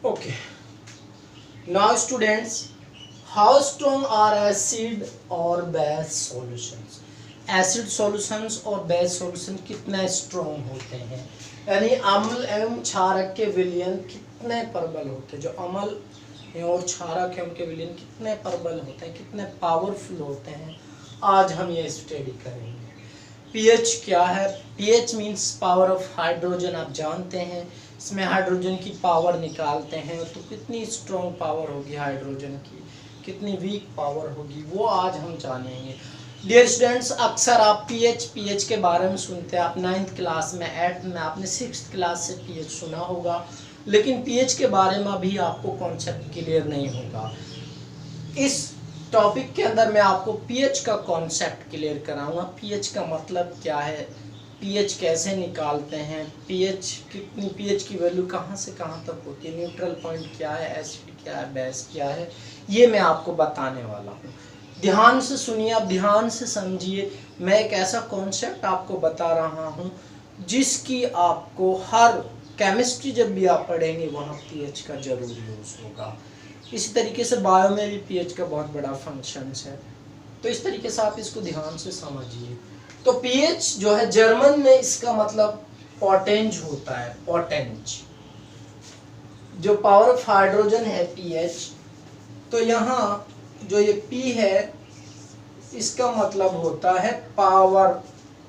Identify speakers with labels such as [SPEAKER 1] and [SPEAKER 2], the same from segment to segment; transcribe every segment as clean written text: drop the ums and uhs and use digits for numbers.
[SPEAKER 1] Okay. Now students, how strong are acid और base solutions? Acid solutions और base solution कितने strong होते हैं, यानी अम्ल एवं क्षारक के विलयन कितने प्रबल होते हैं। जो अम्ल है और क्षारक है उनके विलयन कितने प्रबल होते हैं, कितने पावरफुल होते हैं, आज हम ये स्टडी करेंगे। पीएच क्या है? PH means power of hydrogen, आप जानते हैं। इसमें हाइड्रोजन की पावर निकालते हैं तो कितनी स्ट्रॉन्ग पावर होगी हाइड्रोजन की, कितनी वीक पावर होगी, वो आज हम जानेंगे। डियर स्टूडेंट्स, अक्सर आप पीएच के बारे में सुनते हैं। आप 9th क्लास में, 8th में, आपने 6th क्लास से पीएच सुना होगा, लेकिन पीएच के बारे में अभी आपको कॉन्सेप्ट क्लियर नहीं होगा। इस टॉपिक के अंदर मैं आपको पीएच का कॉन्सेप्ट क्लियर कराऊंगा। पीएच का मतलब क्या है, पीएच कैसे निकालते हैं, पीएच की वैल्यू कहाँ से कहाँ तक होती है, न्यूट्रल पॉइंट क्या है, एसिड क्या है, बेस क्या है, ये मैं आपको बताने वाला हूँ। ध्यान से सुनिए, आप ध्यान से समझिए। मैं एक ऐसा कॉन्सेप्ट आपको बता रहा हूँ जिसकी आपको हर केमिस्ट्री जब भी आप पढ़ेंगे वहाँ पीएच का जरूर यूज होगा। इसी तरीके से बायो में भी पीएच का बहुत बड़ा फंक्शन है, तो इस तरीके से आप इसको ध्यान से समझिए। तो पीएच जो है जर्मन में इसका मतलब पोटेंज होता है, पोटेंज। जो पावर ऑफ हाइड्रोजन है पीएच, तो यहाँ जो ये पी है इसका मतलब होता है पावर,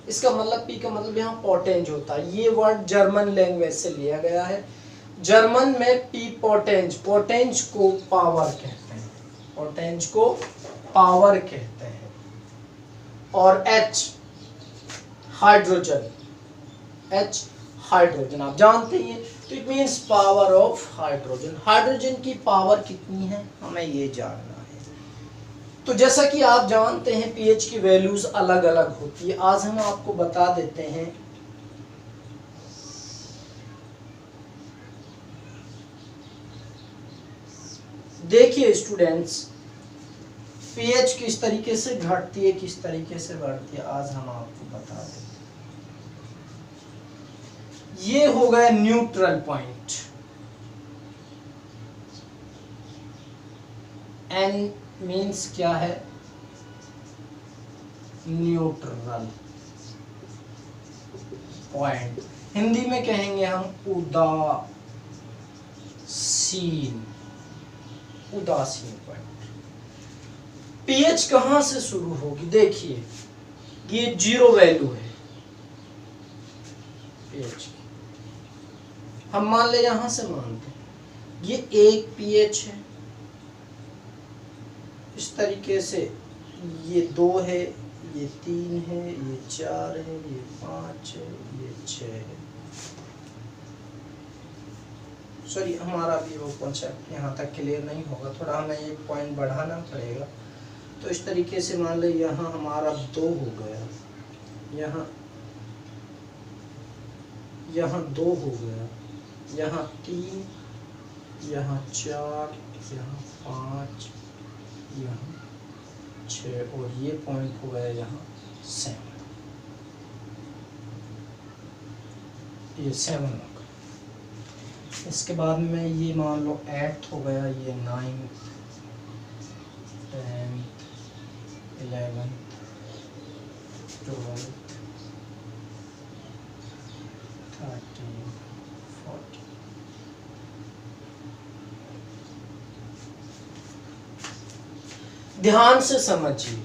[SPEAKER 1] इसका मतलब पी का मतलब यहाँ पोटेंज होता है। ये वर्ड जर्मन लैंग्वेज से लिया गया है। जर्मन में पी पोटेंज, पोटेंज को पावर कहते हैं, पोटेंज को पावर कहते हैं। और एच हाइड्रोजन, एच हाइड्रोजन आप जानते ही हैं, तो it means power of hydrogen. Hydrogen की पावर कितनी है हमें ये जानना है। तो जैसा कि आप जानते हैं पीएच की वैल्यूज अलग अलग होती है, आज हम आपको बता देते हैं। देखिए स्टूडेंट्स, पीएच किस तरीके से घटती है, किस तरीके से बढ़ती है, आज हम आपको बता देते हैं। ये हो गया न्यूट्रल पॉइंट, एन मीन्स क्या है, न्यूट्रल पॉइंट। हिंदी में कहेंगे हम उदासीन, उदासीन पॉइंट। पीएच कहां से शुरू होगी, देखिए ये 0 वैल्यू है पीएच की, हम मान ले यहां से मानते हैं ये 1 पीएच है। इस तरीके से ये 2 है, ये 3 है, ये 4 है, ये 5 है, ये 6 है। सॉरी, हमारा भी वो कॉन्सेप्ट यहाँ तक क्लियर नहीं होगा, थोड़ा हमें एक पॉइंट बढ़ाना पड़ेगा। तो इस तरीके से मान लो यहाँ हमारा 2 हो गया, यहाँ 2 हो गया, यहाँ 3, यहाँ 4, यहाँ 5, यहाँ 6, और ये पॉइंट हो गया यहाँ 7, ये 7 होगा। इसके बाद में ये मान लो 8 हो गया, ये 9, 10, 11, 12, 13, 14। ध्यान से समझिए,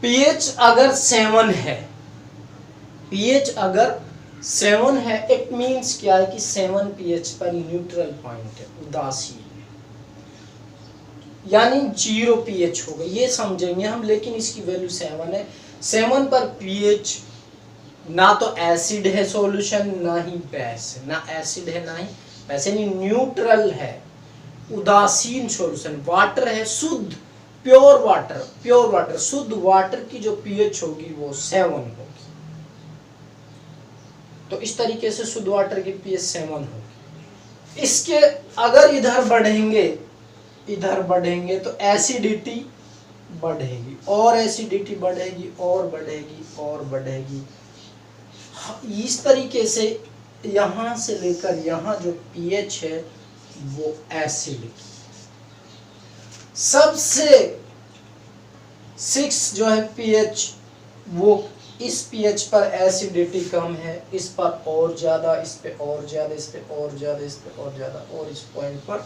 [SPEAKER 1] पीएच अगर 7 है, पीएच अगर 7 है, इट मीन्स क्या है कि 7 पीएच पर न्यूट्रल पॉइंट है, उदासीन, यानी 0 पीएच होगा, ये समझेंगे हम। लेकिन इसकी वैल्यू 7 है। 7 पर पीएच ना तो एसिड है सॉल्यूशन, ना ही बेस है, ना एसिड है ना ही बेस, यानी न्यूट्रल है, उदासीन सॉल्यूशन। वाटर है, शुद्ध प्योर वाटर, शुद्ध वाटर की जो पीएच होगी वो 7 होगी। तो इस तरीके से शुद्ध वाटर की पीएच 7 होगी। इसके अगर इधर बढ़ेंगे तो एसिडिटी बढ़ेगी, और एसिडिटी बढ़ेगी, और बढ़ेगी, और बढ़ेगी। इस तरीके से यहाँ से लेकर यहाँ जो पीएच है वो एसिड, सबसे 6 जो है पीएच, वो इस पीएच पर एसिडिटी कम है, इस पर और ज़्यादा, इस पे और ज़्यादा, इस पे और ज़्यादा, इस पे और ज़्यादा, और इस पॉइंट पर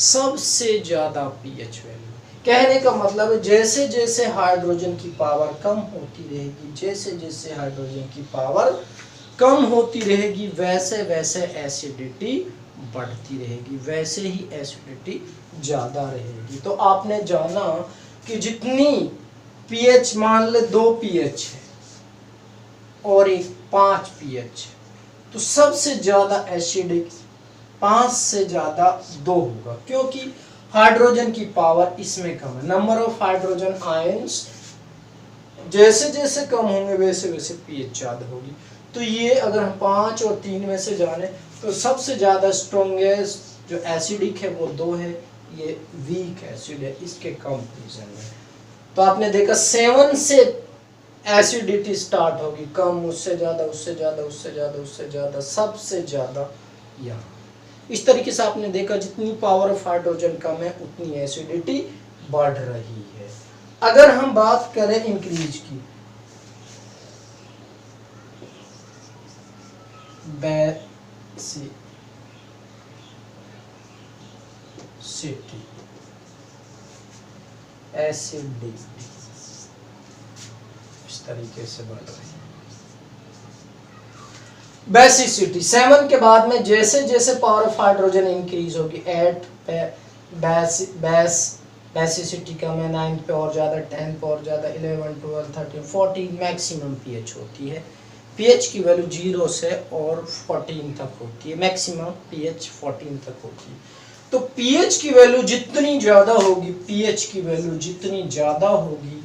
[SPEAKER 1] सबसे ज़्यादा पीएच वैल्यू। कहने का मतलब है जैसे जैसे हाइड्रोजन की पावर कम होती रहेगी, जैसे जैसे हाइड्रोजन की पावर कम होती रहेगी, वैसे वैसे एसिडिटी बढ़ती रहेगी, वैसे ही एसिडिटी ज़्यादा रहेगी। तो आपने जाना कि जितनी पीएच, मान ले 2 पीएच है और एक 5 पीएच है, तो सबसे ज़्यादा एसिडिक 5 से ज़्यादा 2 होगा, क्योंकि हाइड्रोजन की पावर इसमें कम है। नंबर ऑफ हाइड्रोजन आयंस जैसे जैसे कम होंगे वैसे वैसे पीएच ज़्यादा होगी। तो ये अगर हम 5 और 3 में से जाने तो सबसे ज़्यादा स्ट्रॉन्गेस्ट जो एसिडिक है वो 2 है, ये वीक एसिड है, इसके कंपैरिजन में। तो आपने देखा 7 से एसिडिटी स्टार्ट होगी, कम, उससे ज़्यादा, उससे ज़्यादा, उससे ज़्यादा, उससे ज़्यादा, सबसे ज़्यादा यहाँ। इस तरीके से आपने देखा जितनी पावर ऑफ हाइड्रोजन कम है उतनी एसिडिटी बढ़ रही है। अगर हम बात करें इंक्रीज की, बेसिसिटी, एसिडिटी इस तरीके से बढ़ रही है। बेसिसिटी 7 के बाद में जैसे जैसे पावर ऑफ हाइड्रोजन इंक्रीज होगी, 8 पे बेसिसिटी कम है, 9 पे और ज़्यादा, 10 पे और ज़्यादा, 11, 12, 13, 14 मैक्सिमम पीएच होती है। पीएच की वैल्यू 0 से और 14 तक होती है, मैक्सिमम पीएच 14 तक होती है। तो पीएच की वैल्यू जितनी ज़्यादा होगी, पीएच की वैल्यू जितनी ज़्यादा होगी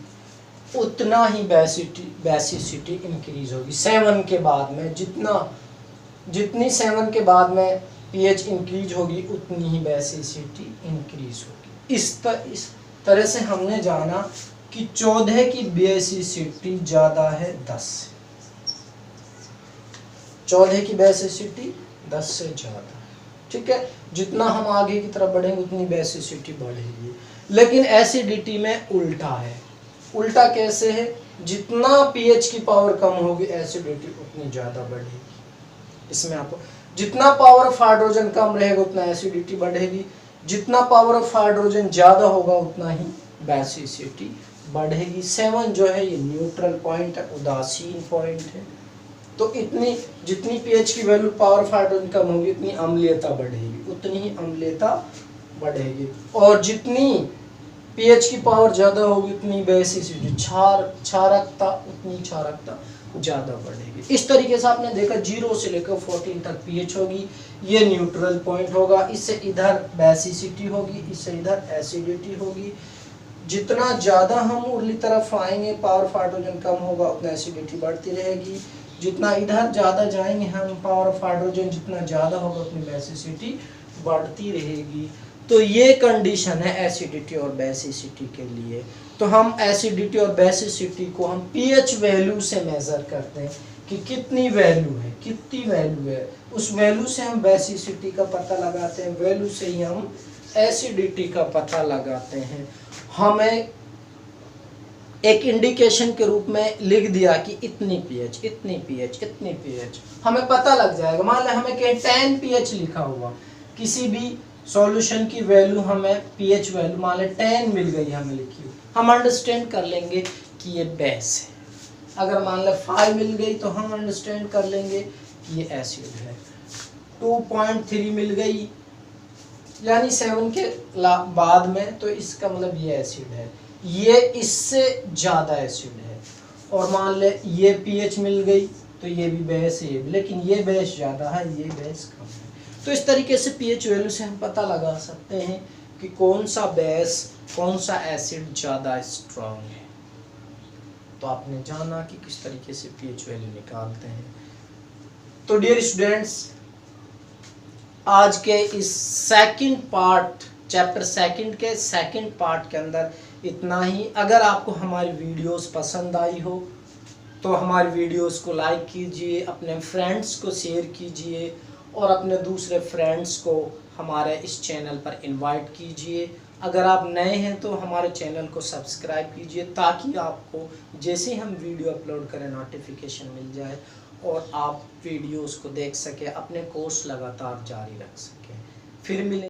[SPEAKER 1] उतना ही बेसिसिटी इंक्रीज होगी। 7 के बाद में जितनी 7 के बाद में पीएच इंक्रीज होगी उतनी ही बेसिसिटी इंक्रीज होगी। इस तरह से हमने जाना कि 14 की बेसिसिटी ज़्यादा है 10 से, 14 की बेसिसिटी 10 से ज़्यादा है, ठीक है। जितना हम आगे की तरफ बढ़ेंगे उतनी बेसिसिटी बढ़ेगी। लेकिन एसिडिटी में उल्टा है। उल्टा कैसे है? जितना पीएच की पावर कम होगी एसिडिटी उतनी ज़्यादा बढ़ेगी। इसमें आपको जितना पावर ऑफ हाइड्रोजन कम रहेगा उतना एसिडिटी बढ़ेगी, जितना पावर ऑफ हाइड्रोजन ज़्यादा होगा उतना ही बेसिसिटी बढ़ेगी। 7 जो है ये न्यूट्रल पॉइंट है, उदासीन पॉइंट है। तो इतनी जितनी पीएच की वैल्यू पावर ऑफ हाइड्रोजन कम होगी उतनी अम्लीयता बढ़ेगी, उतनी ही अम्लीयता बढ़ेगी। और जितनी पीएच की पावर ज़्यादा होगी उतनी बेसिसिटी, क्षारकता, उतनी क्षारकता ज़्यादा बढ़ेगी। इस तरीके से आपने देखा 0 से लेकर 14 तक पीएच होगी, ये न्यूट्रल पॉइंट होगा। इससे इधर बेसिसिटी होगी, इससे इधर एसिडिटी होगी। जितना ज़्यादा हम उर्ली तरफ आएंगे पावर ऑफ हाइड्रोजन कम होगा उतना एसिडिटी बढ़ती रहेगी। जितना इधर ज़्यादा जाएंगे हम पावर ऑफ हाइड्रोजन जितना ज़्यादा होगा उतनी बेसिसिटी बढ़ती रहेगी। तो ये कंडीशन है एसिडिटी और बेसिसिटी के लिए। तो हम एसिडिटी और बेसिसिटी को हम पीएच वैल्यू से मेज़र करते हैं कि कितनी वैल्यू है, कितनी वैल्यू है। उस वैल्यू से हम बेसिसिटी का पता लगाते हैं, वैल्यू से ही हम एसिडिटी का पता लगाते हैं। हमें एक इंडिकेशन के रूप में लिख दिया कि इतनी पीएच, इतनी पीएच, इतनी पीएच, हमें पता लग जाएगा। मान लें हमें कहीं 10 पीएच लिखा हुआ, किसी भी सॉल्यूशन की वैल्यू हमें पीएच वैल्यू मान लें 10 मिल गई हमें लिखी हुई, हम अंडरस्टैंड कर लेंगे कि ये बेस है। अगर मान लें 5 मिल गई तो हम अंडरस्टैंड कर लेंगे कि ये एसिड है। 2.3 मिल गई यानी 7 के बाद में, तो इसका मतलब ये एसिड है, ये इससे ज़्यादा एसिड है। और मान ले ये पीएच मिल गई तो ये भी बेस है, लेकिन ये बेस ज़्यादा है, ये बेस कम है। तो इस तरीके से पीएच वैल्यू से हम पता लगा सकते हैं कि कौन सा बेस, कौन सा एसिड ज़्यादा स्ट्रॉन्ग है। तो आपने जाना कि किस तरीके से पीएच वैल्यू निकालते हैं। तो डियर स्टूडेंट्स, आज के इस सेकंड पार्ट, चैप्टर सेकंड के सेकंड पार्ट के अंदर इतना ही। अगर आपको हमारी वीडियोस पसंद आई हो तो हमारी वीडियोस को लाइक कीजिए, अपने फ्रेंड्स को शेयर कीजिए और अपने दूसरे फ्रेंड्स को हमारे इस चैनल पर इनवाइट कीजिए। अगर आप नए हैं तो हमारे चैनल को सब्सक्राइब कीजिए ताकि आपको जैसे हम वीडियो अपलोड करें नोटिफिकेशन मिल जाए और आप वीडियोस को देख सकें, अपने कोर्स लगातार जारी रख सकें। फिर मिलें।